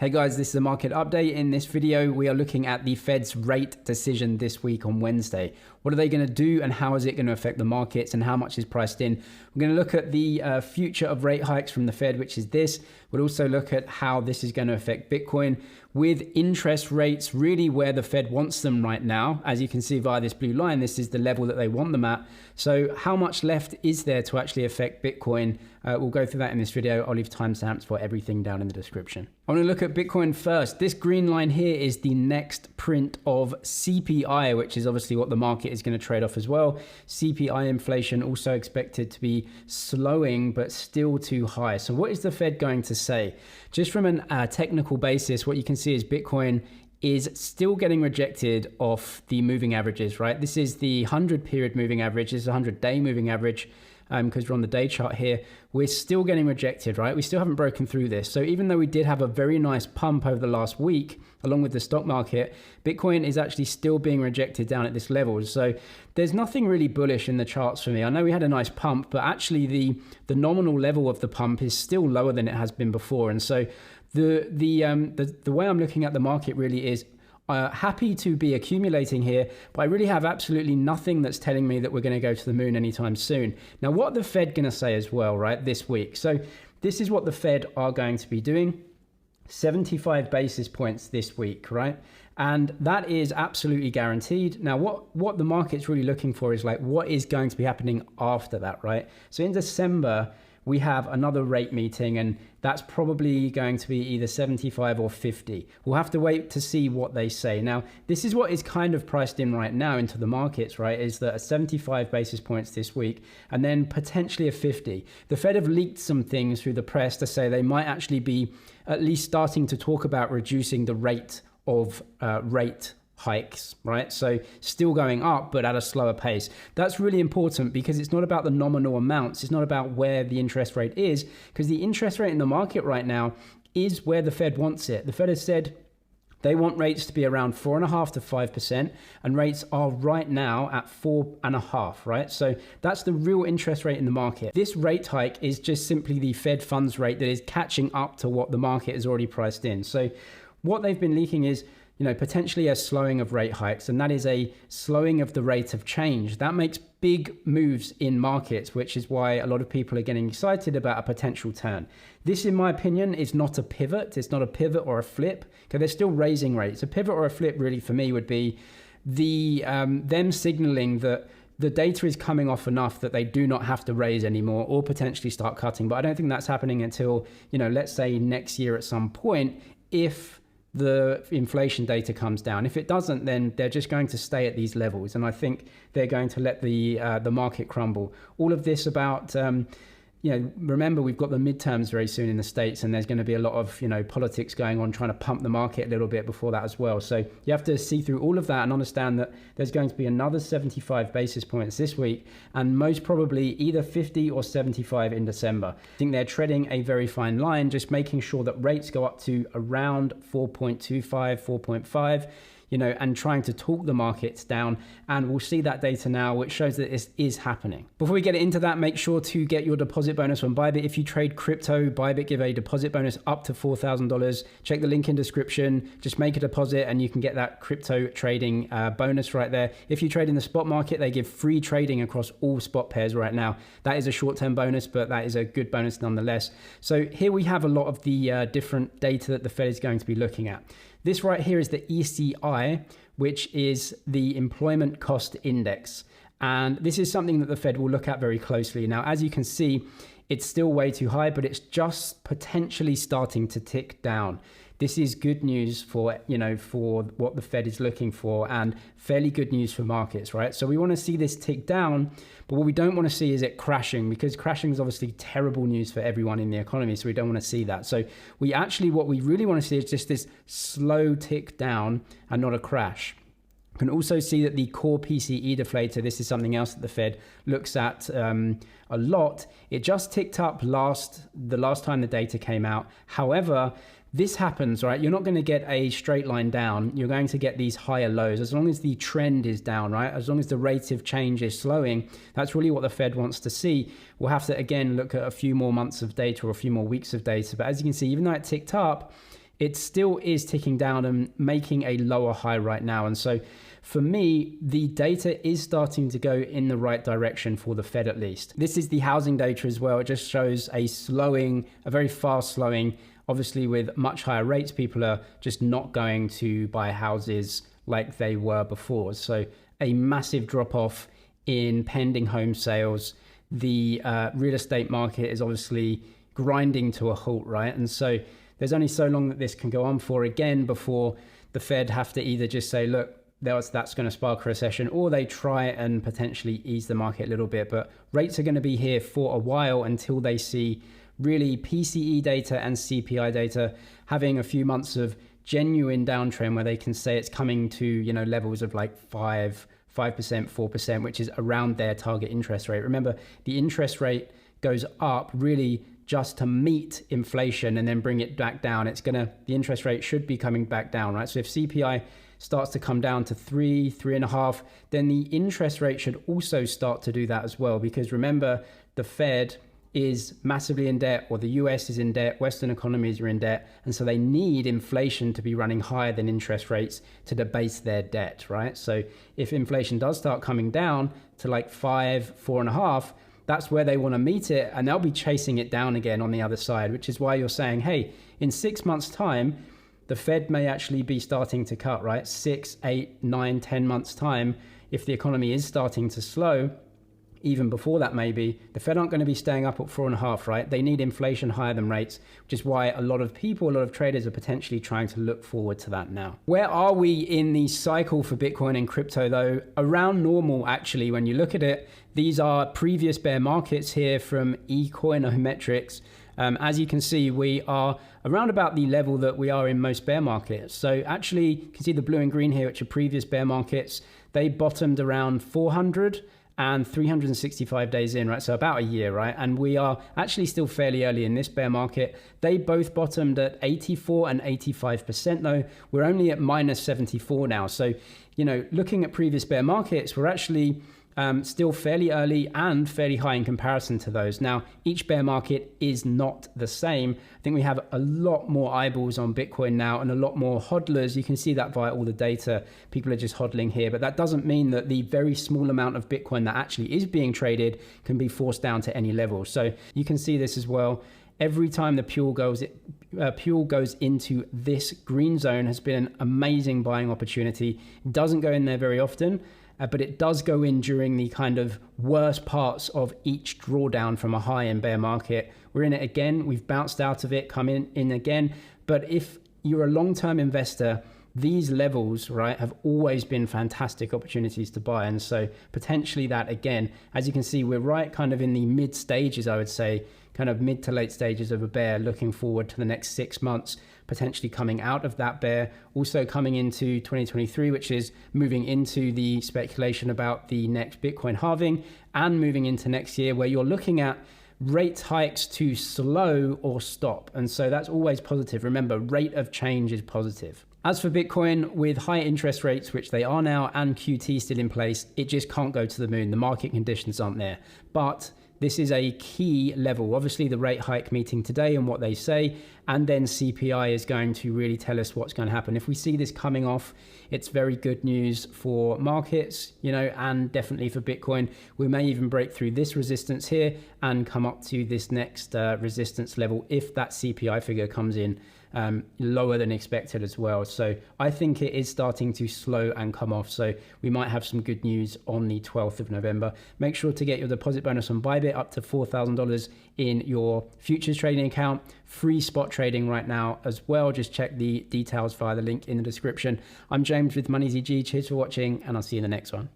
Hey guys, this is a market update. In this video, we are looking at the Fed's rate decision this week on Wednesday. What are they going to do and how is it going to affect the markets and how much is priced in? We're going to look at the future of rate hikes from the Fed, which is this. We'll also look at how this is going to affect Bitcoin with interest rates really where the Fed wants them right now. As you can see via this blue line, this is the level that they want them at. So how much left is there to actually affect Bitcoin? We'll go through that in this video. I'll leave timestamps for everything down in the description. I want to look at Bitcoin first. This green line here is the next print of CPI, which is obviously what the market is going to trade off as well. CPI inflation also expected to be slowing, but still too high. So what is the Fed going to say? Just from a technical basis, what you can see is Bitcoin is still getting rejected off the moving averages, right? This is the 100 period moving average. This is a 100-day moving average. Because we're on the day chart here, we're still getting rejected, right? We still haven't broken through this. So even though we did have a very nice pump over the last week, along with the stock market, Bitcoin is actually still being rejected down at this level. So there's nothing really bullish in the charts for me. I know we had a nice pump, but actually the nominal level of the pump is still lower than it has been before. And so the way I'm looking at the market really is happy to be accumulating here, but I really have absolutely nothing that's telling me that we're going to go to the moon anytime soon. Now, what are the Fed going to say as well, right, this week? So this is what the Fed are going to be doing. 75 basis points this week, right? And that is absolutely guaranteed. Now, what the market's really looking for is like, what is going to be happening after that, right? So in December, we have another rate meeting, and that's probably going to be either 75 or 50. We'll have to wait to see what they say. Now, this is what is kind of priced in right now into the markets, right? Is that a 75 basis points this week, and then potentially a 50. The Fed have leaked some things through the press to say they might actually be at least starting to talk about reducing the rate of rate hikes, right? So still going up, but at a slower pace. That's really important because it's not about the nominal amounts. It's not about where the interest rate is, because the interest rate in the market right now is where the Fed wants it. The Fed has said they want rates to be around 4.5% to 5%, and rates are right now at 4.5%, right? So that's the real interest rate in the market. This rate hike is just simply the Fed funds rate that is catching up to what the market has already priced in. So what they've been leaking is, potentially a slowing of rate hikes, and that is a slowing of the rate of change. That makes big moves in markets, which is why a lot of people are getting excited about a potential turn. This, in my opinion, is not a pivot. It's not a pivot or a flip, because they're still raising rates. A pivot or a flip really for me would be them signaling that the data is coming off enough that they do not have to raise anymore or potentially start cutting. But I don't think that's happening until, let's say next year at some point, if the inflation data comes down. If it doesn't, then they're just going to stay at these levels, and I think they're going to let the market crumble. All of this about remember we've got the midterms very soon in the States, and there's going to be a lot of politics going on trying to pump the market a little bit before that as well. So you have to see through all of that and understand that there's going to be another 75 basis points this week, and most probably either 50 or 75 in December. I think they're treading a very fine line, just making sure that rates go up to around 4.25, 4.5. And trying to talk the markets down. And we'll see that data now, which shows that this is happening. Before we get into that, make sure to get your deposit bonus on Bybit. If you trade crypto, Bybit give a deposit bonus up to $4,000. Check the link in description. Just make a deposit and you can get that crypto trading bonus right there. If you trade in the spot market, they give free trading across all spot pairs right now. That is a short-term bonus, but that is a good bonus nonetheless. So here we have a lot of the different data that the Fed is going to be looking at. This right here is the ECI, which is the Employment Cost Index. And this is something that the Fed will look at very closely. Now, as you can see, it's still way too high, but it's just potentially starting to tick down. This is good news for what the Fed is looking for, and fairly good news for markets, right? So we want to see this tick down, but what we don't want to see is it crashing, because crashing is obviously terrible news for everyone in the economy. So we don't want to see that. So what we really want to see is just this slow tick down and not a crash. You can also see that the core PCE deflator, this is something else that the Fed looks at a lot. It just ticked up the last time the data came out. However, this happens, right? You're not going to get a straight line down. You're going to get these higher lows as long as the trend is down, right? As long as the rate of change is slowing. That's really what the Fed wants to see. We'll have to, again, look at a few more months of data or a few more weeks of data. But as you can see, even though it ticked up, it still is ticking down and making a lower high right now. And so for me, the data is starting to go in the right direction for the Fed at least. This is the housing data as well. It just shows a slowing, a very fast slowing. Obviously, with much higher rates, people are just not going to buy houses like they were before. So a massive drop off in pending home sales. The real estate market is obviously grinding to a halt, right? And so there's only so long that this can go on for again before the Fed have to either just say, look, that's going to spark a recession, or they try and potentially ease the market a little bit. But rates are going to be here for a while until they see really PCE data and CPI data having a few months of genuine downtrend where they can say it's coming to, you know, levels of like 5%, 4%, which is around their target interest rate. Remember, the interest rate goes up really just to meet inflation and then bring it back down. The interest rate should be coming back down, right? So if CPI starts to come down to 3.5, then the interest rate should also start to do that as well. Because remember, the Fed is massively in debt, or the US is in debt, Western economies are in debt, and so they need inflation to be running higher than interest rates to debase their debt, right? So if inflation does start coming down to like 5, 4.5, that's where they want to meet it, and they'll be chasing it down again on the other side, which is why you're saying, hey, in 6 months' time, the Fed may actually be starting to cut, right? 6, 8, 9, 10 months' time, if the economy is starting to slow, even before that maybe, the Fed aren't going to be staying up at 4.5, right? They need inflation higher than rates, which is why a lot of traders are potentially trying to look forward to that now. Where are we in the cycle for Bitcoin and crypto though? Around normal, actually, when you look at it. These are previous bear markets here from ecoinometrics. As you can see, we are around about the level that we are in most bear markets. So actually, you can see the blue and green here, which are previous bear markets. They bottomed around 400 and 365 days in, right? So about a year, right? And we are actually still fairly early in this bear market. They both bottomed at 84 and 85% though. We're only at minus 74 now. So, you know, looking at previous bear markets, we're actually still fairly early and fairly high in comparison to those. Now, each bear market is not the same. I think we have a lot more eyeballs on Bitcoin now and a lot more hodlers. You can see that via all the data. People are just hodling here, but that doesn't mean that the very small amount of Bitcoin that actually is being traded can be forced down to any level. So you can see this as well. Every time the Puell goes into this green zone has been an amazing buying opportunity. It doesn't go in there very often, but it does go in during the kind of worst parts of each drawdown from a high in bear market. We're in it again. We've bounced out of it, come in again. But if you're a long-term investor, these levels, right, have always been fantastic opportunities to buy. And so potentially that again, as you can see, we're right kind of in the mid stages, I would say, kind of mid to late stages of a bear, looking forward to the next 6 months, potentially coming out of that bear, also coming into 2023, which is moving into the speculation about the next Bitcoin halving, and moving into next year where you're looking at rate hikes to slow or stop. And so that's always positive. Remember, rate of change is positive. As for Bitcoin, with high interest rates, which they are now, and QT still in place, it just can't go to the moon. The market conditions aren't there. But this is a key level. Obviously, the rate hike meeting today and what they say, and then CPI is going to really tell us what's going to happen. If we see this coming off, it's very good news for markets, you know, and definitely for Bitcoin. We may even break through this resistance here and come up to this next resistance level if that CPI figure comes in lower than expected as well. So I think it is starting to slow and come off. So we might have some good news on the 12th of November. Make sure to get your deposit bonus on Bybit up to $4,000 in your futures trading account. Free spot trading right now as well. Just check the details via the link in the description. I'm James with MoneyZG. Cheers for watching, and I'll see you in the next one.